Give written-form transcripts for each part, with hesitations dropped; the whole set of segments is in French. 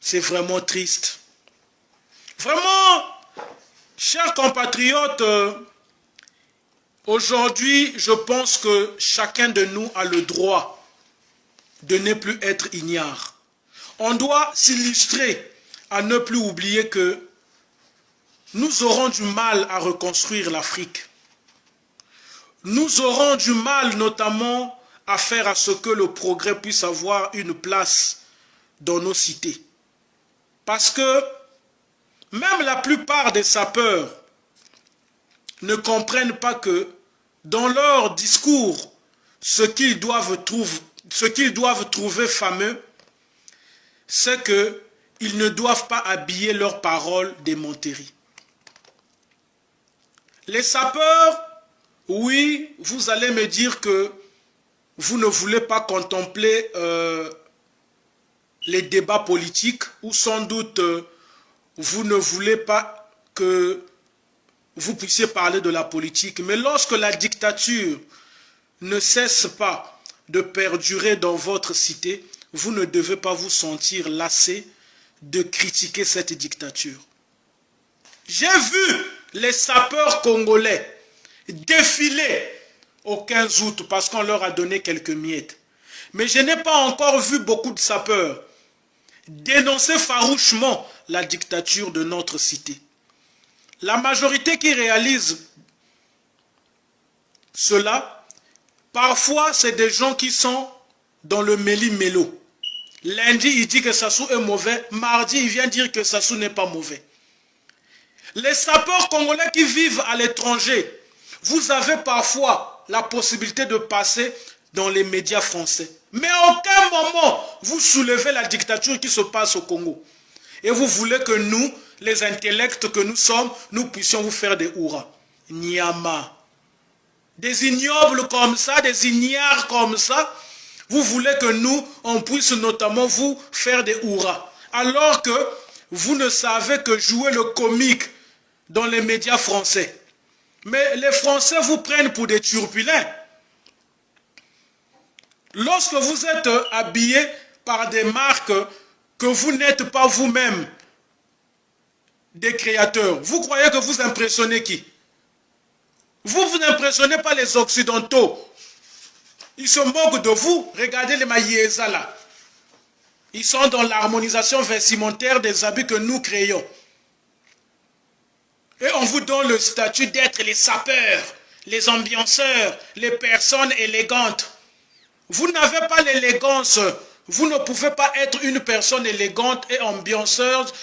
C'est vraiment triste. Vraiment, chers compatriotes, aujourd'hui, je pense que chacun de nous a le droit de ne plus être ignare. On doit s'illustrer à ne plus oublier que nous aurons du mal à reconstruire l'Afrique. Nous aurons du mal notamment à faire à ce que le progrès puisse avoir une place dans nos cités. Parce que même la plupart des sapeurs ne comprennent pas que dans leur discours, ce qu'ils doivent trouver fameux, c'est qu'ils ne doivent pas habiller leurs paroles des menteries. Les sapeurs, oui, vous allez me dire que vous ne voulez pas contempler les débats politiques, ou sans doute vous ne voulez pas que vous puissiez parler de la politique. Mais lorsque la dictature ne cesse pas de perdurer dans votre cité, vous ne devez pas vous sentir lassé de critiquer cette dictature. J'ai vu les sapeurs congolais défiler au 15 août parce qu'on leur a donné quelques miettes. Mais je n'ai pas encore vu beaucoup de sapeurs dénoncer farouchement la dictature de notre cité. La majorité qui réalise cela, parfois c'est des gens qui sont dans le méli-mélo. Lundi, il dit que Sassou est mauvais. Mardi, il vient dire que Sassou n'est pas mauvais. Les sapeurs congolais qui vivent à l'étranger, vous avez parfois la possibilité de passer dans les médias français. Mais à aucun moment, vous soulevez la dictature qui se passe au Congo. Et vous voulez que nous, les intellects que nous sommes, nous puissions vous faire des hurrahs. Nyama. Des ignobles comme ça, des ignares comme ça, vous voulez que nous, on puisse notamment vous faire des hurrahs. Alors que vous ne savez que jouer le comique dans les médias français. Mais les Français vous prennent pour des turpulins. Lorsque vous êtes habillé par des marques que vous n'êtes pas vous-même des créateurs, vous croyez que vous impressionnez qui? Vous n'impressionnez pas les Occidentaux. Ils se moquent de vous. Regardez les Maïeza là. Ils sont dans l'harmonisation vestimentaire des habits que nous créons. Et on vous donne le statut d'être les sapeurs, les ambianceurs, les personnes élégantes. Vous n'avez pas l'élégance. Vous ne pouvez pas être une personne élégante et ambianceuse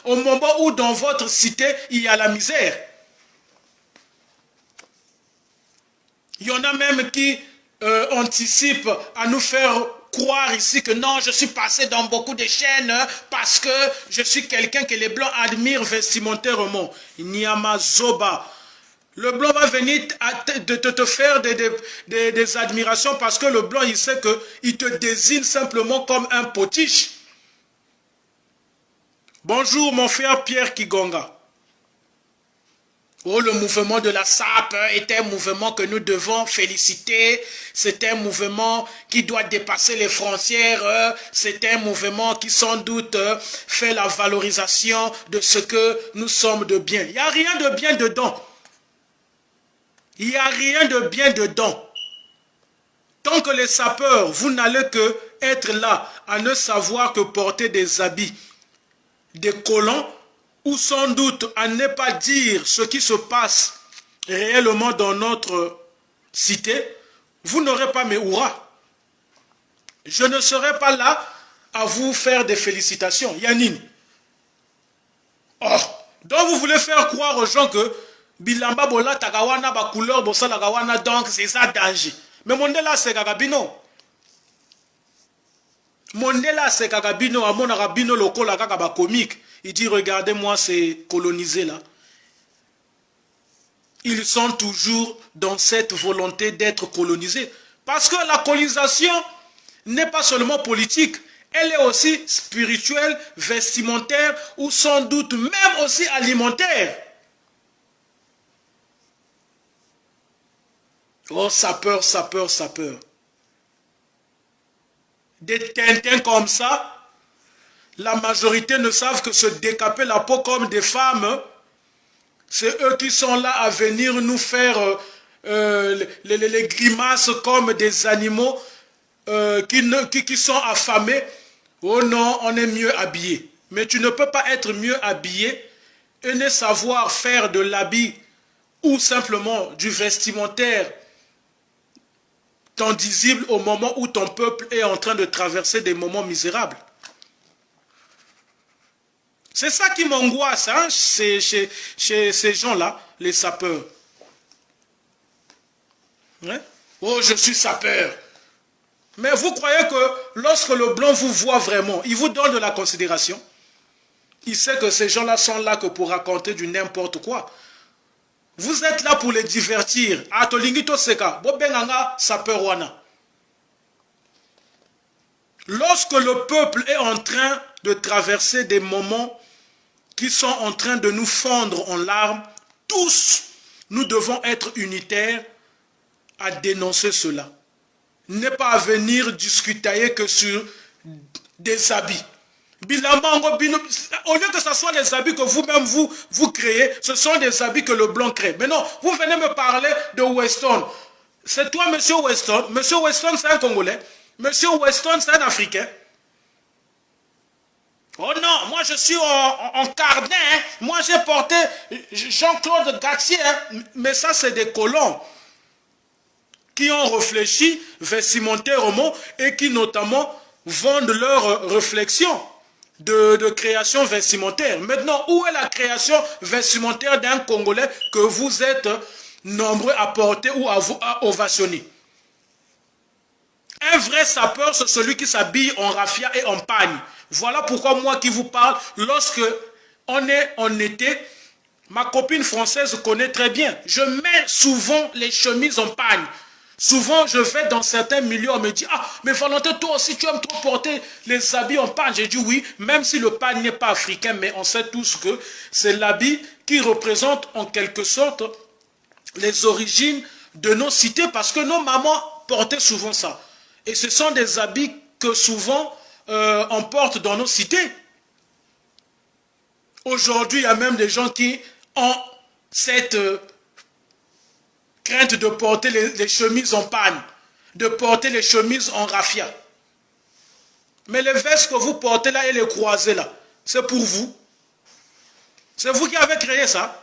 au moment où dans votre cité, il y a la misère. Il y en a même qui anticipent à nous faire croire ici que non, je suis passé dans beaucoup de chaînes parce que je suis quelqu'un que les Blancs admirent vestimentairement. Nyama Zoba. Le Blanc va venir te faire des admirations parce que le Blanc, il sait qu'il te désigne simplement comme un potiche. Bonjour mon frère Pierre Kigonga. Oh, le mouvement de la SAP est un mouvement que nous devons féliciter. C'est un mouvement qui doit dépasser les frontières. C'est un mouvement qui sans doute fait la valorisation de ce que nous sommes de bien. Il n'y a rien de bien dedans. Il n'y a rien de bien dedans. Tant que les sapeurs, vous n'allez que être là à ne savoir que porter des habits, des collants, ou sans doute à ne pas dire ce qui se passe réellement dans notre cité, vous n'aurez pas mes hurrahs. Je ne serai pas là à vous faire des félicitations. Yanine. Oh, donc vous voulez faire croire aux gens que Bilamba Bola Tagawana ba couleur Bossa Lagawana, donc c'est ça danger. Mais Mondela c'est Gagabino. Mondela c'est Gagabino, à mon Arabino loko la Gagaba comique. Il dit, regardez-moi ces colonisés là. Ils sont toujours dans cette volonté d'être colonisés. Parce que la colonisation n'est pas seulement politique. Elle est aussi spirituelle, vestimentaire ou sans doute même aussi alimentaire. Oh, sapeur, sapeur, sapeur. Des Tintins comme ça, la majorité ne savent que se décaper la peau comme des femmes. C'est eux qui sont là à venir nous faire les grimaces comme des animaux qui sont affamés. Oh non, on est mieux habillé. Mais tu ne peux pas être mieux habillé et ne savoir faire de l'habit ou simplement du vestimentaire tendisible au moment où ton peuple est en train de traverser des moments misérables. C'est ça qui m'angoisse hein, chez ces gens-là, les sapeurs. Hein? Oh, je suis sapeur. Mais vous croyez que lorsque le blanc vous voit vraiment, il vous donne de la considération? Il sait que ces gens-là sont là que pour raconter du n'importe quoi. Vous êtes là pour les divertir. Lorsque le peuple est en train de traverser des moments qui sont en train de nous fondre en larmes, tous, nous devons être unitaires à dénoncer cela. N'est pas à venir discuter que sur des habits. Au lieu que ce soit les habits que vous-même vous créez, ce sont des habits que le blanc crée. Mais non, vous venez me parler de Weston. C'est toi, monsieur Weston. Monsieur Weston, c'est un Congolais. Monsieur Weston, c'est un Africain. Oh non, moi je suis en Cardin. Hein. Moi j'ai porté Jean-Claude Gautier. Hein. Mais ça, c'est des colons qui ont réfléchi vestimentairement et qui notamment vendent leurs réflexions de création vestimentaire. Maintenant, où est la création vestimentaire d'un Congolais que vous êtes nombreux à porter ou à ovationner? Un vrai sapeur, c'est celui qui s'habille en raffia et en pagne. Voilà pourquoi moi qui vous parle, lorsque on est en été, ma copine française connaît très bien. Je mets souvent les chemises en pagne. Souvent, je vais dans certains milieux, on me dit « Ah, mais Valentin, toi aussi, tu aimes trop porter les habits en pagne ?» J'ai dit oui, même si le pagne n'est pas africain, mais on sait tous que c'est l'habit qui représente en quelque sorte les origines de nos cités, parce que nos mamans portaient souvent ça. Et ce sont des habits que souvent on porte dans nos cités. Aujourd'hui, il y a même des gens qui ont cette crainte de porter les chemises en pagne, de porter les chemises en raffia. Mais les vestes que vous portez là et les croisés là, c'est pour vous. C'est vous qui avez créé ça.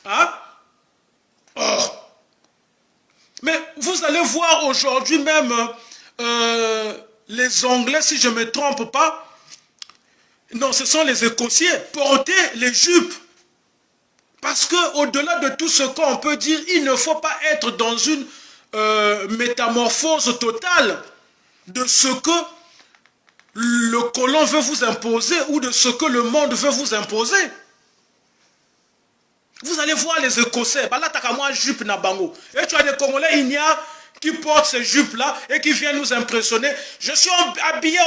Hein? Oh. Mais vous allez voir aujourd'hui même les Anglais, si je ne me trompe pas, non, ce sont les Écossais, porter les jupes. Parce qu'au-delà de tout ce qu'on peut dire, il ne faut pas être dans une métamorphose totale de ce que le colon veut vous imposer ou de ce que le monde veut vous imposer. Vous allez voir les Écossais, et tu as des Congolais ignares qui portent ces jupes-là et qui viennent nous impressionner. Je suis habillé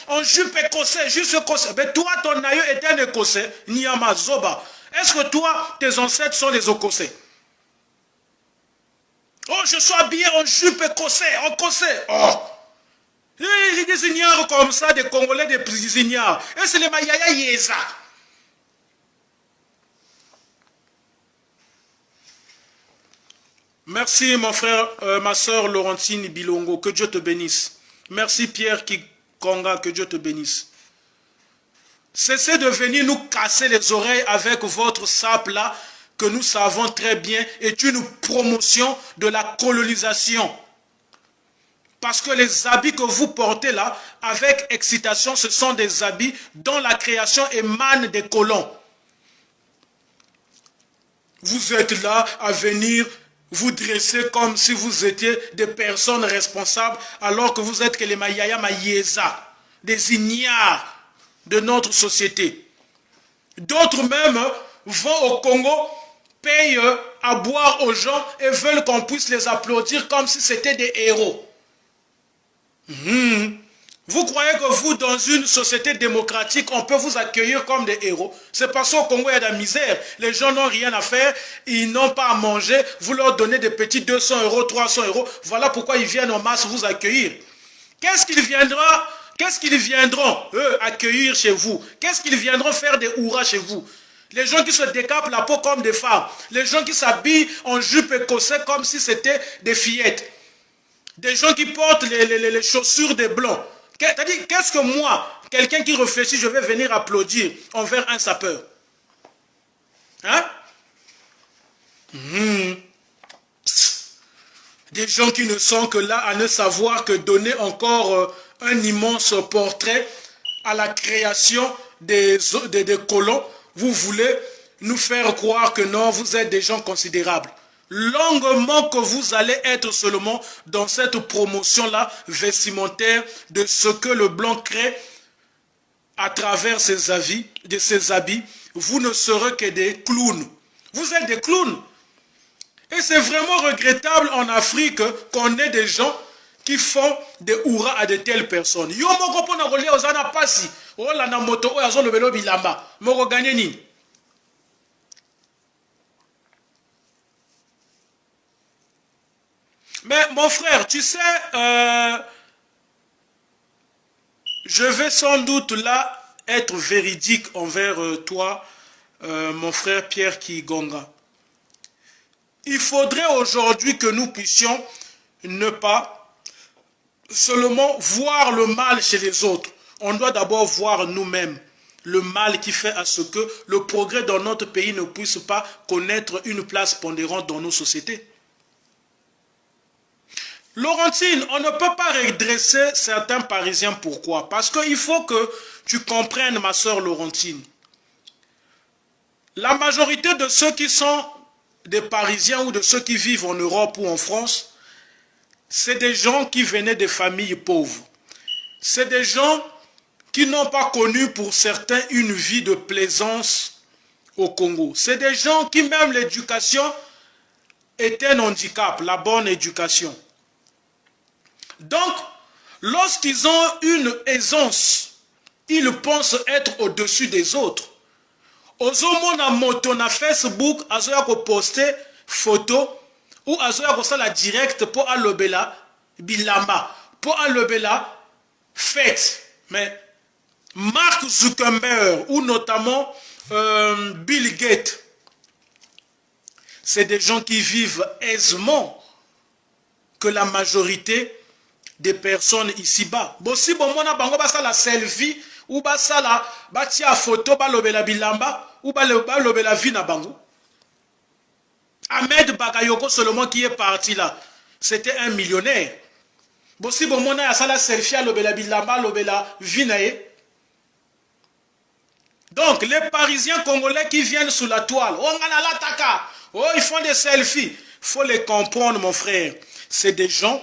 en jupe écossais, juste écossais. Mais toi, ton aïeux est un Écossais, Nyama Zoba. Est-ce que toi, tes ancêtres sont les Écossais? Oh, je suis habillé en jupe écossais, en écossais. Oh! Il y a des ignares comme ça, des Congolais, des ignares. Et c'est les Mayaya Yeza. Merci mon frère, ma soeur Laurentine Bilongo, que Dieu te bénisse. Merci Pierre Kikonga, que Dieu te bénisse. Cessez de venir nous casser les oreilles avec votre sape là, que nous savons très bien, est une promotion de la colonisation. Parce que les habits que vous portez là, avec excitation, ce sont des habits dont la création émane des colons. Vous êtes là à venir vous dresser comme si vous étiez des personnes responsables, alors que vous êtes que les Mayaya Mayeza, des ignares de notre société. D'autres même vont au Congo, payent à boire aux gens et veulent qu'on puisse les applaudir comme si c'était des héros. Vous croyez que vous, dans une société démocratique, on peut vous accueillir comme des héros? C'est parce qu'au Congo, il y a de la misère. Les gens n'ont rien à faire, ils n'ont pas à manger. Vous leur donnez des petits 200 €, 300 €. Voilà pourquoi ils viennent en masse vous accueillir. Qu'est-ce qu'est-ce qu'ils viendront, eux, accueillir chez vous? Qu'est-ce qu'ils viendront faire des hurrahs chez vous? Les gens qui se décapent la peau comme des femmes. Les gens qui s'habillent en jupe écossais comme si c'était des fillettes. Des gens qui portent les chaussures des blancs. C'est-à-dire, qu'est-ce que moi, quelqu'un qui réfléchit, je vais venir applaudir envers un sapeur? Hein? Des gens qui ne sont que là à ne savoir que donner encore un immense portrait à la création des colons. Vous voulez nous faire croire que non, vous êtes des gens considérables. Longuement que vous allez être seulement dans cette promotion-là vestimentaire de ce que le blanc crée à travers ses habits, vous ne serez que des clowns. Vous êtes des clowns. Et c'est vraiment regrettable en Afrique qu'on ait des gens qui font des hurrahs à de telles personnes. Yo moko pona kolia ozana pasi. O la na moto o yazo lobelo bilamba. Moko gagné nini? Mais mon frère, tu sais, je vais sans doute là être véridique envers toi, mon frère Pierre Kigonga. Il faudrait aujourd'hui que nous puissions ne pas seulement voir le mal chez les autres. On doit d'abord voir nous-mêmes le mal qui fait à ce que le progrès dans notre pays ne puisse pas connaître une place pondérante dans nos sociétés. Laurentine, on ne peut pas redresser certains Parisiens. Pourquoi? Parce qu'il faut que tu comprennes, ma soeur Laurentine. La majorité de ceux qui sont des Parisiens ou de ceux qui vivent en Europe ou en France, c'est des gens qui venaient de familles pauvres. C'est des gens qui n'ont pas connu pour certains une vie de plaisance au Congo. C'est des gens qui, même l'éducation, est un handicap, la bonne éducation. Donc, lorsqu'ils ont une aisance, ils pensent être au-dessus des autres. Ozomona moto na Facebook, azoya ko poster photo ou azoya ko sala direct pour alobela bilamba, pour alobela fête. Mais Mark Zuckerberg ou notamment Bill Gates, c'est des gens qui vivent aisément que la majorité des personnes ici-bas. Bon, si bon mona bango basa la selfie ou basa la batia photo balobela bilamba ou balobela vie na bango. Ahmed Bakayoko seulement qui est parti là, c'était un millionnaire. Bon, si bon mona ya sala selfie alobela bilamba alobela vie na ye. Donc les Parisiens congolais qui viennent sous la toile, oh ngana la taka, oh ils font des selfies. Faut les comprendre mon frère. C'est des gens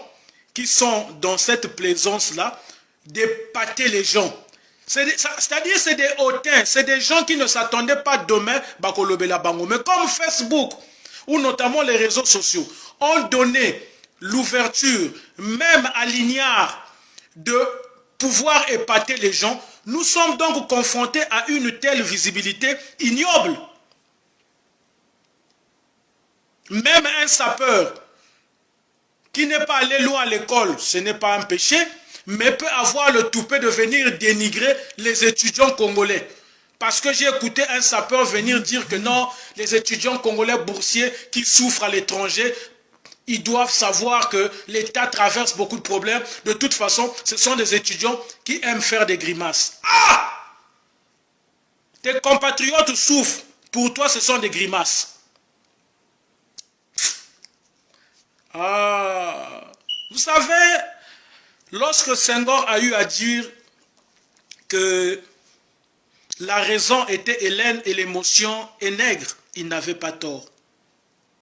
qui sont dans cette plaisance-là, d'épater les gens. C'est-à-dire c'est des hautains, c'est des gens qui ne s'attendaient pas demain bakolobela bango. Mais comme Facebook, ou notamment les réseaux sociaux, ont donné l'ouverture, même à l'ignare, de pouvoir épater les gens, nous sommes donc confrontés à une telle visibilité ignoble. Même un sapeur qui n'est pas allé loin à l'école, ce n'est pas un péché, mais peut avoir le toupet de venir dénigrer les étudiants congolais. Parce que j'ai écouté un sapeur venir dire que non, les étudiants congolais boursiers qui souffrent à l'étranger, ils doivent savoir que l'État traverse beaucoup de problèmes. De toute façon, ce sont des étudiants qui aiment faire des grimaces. Ah! Tes compatriotes souffrent. Pour toi, ce sont des grimaces. Ah, vous savez, lorsque Senghor a eu à dire que la raison était Hélène et l'émotion est nègre, il n'avait pas tort.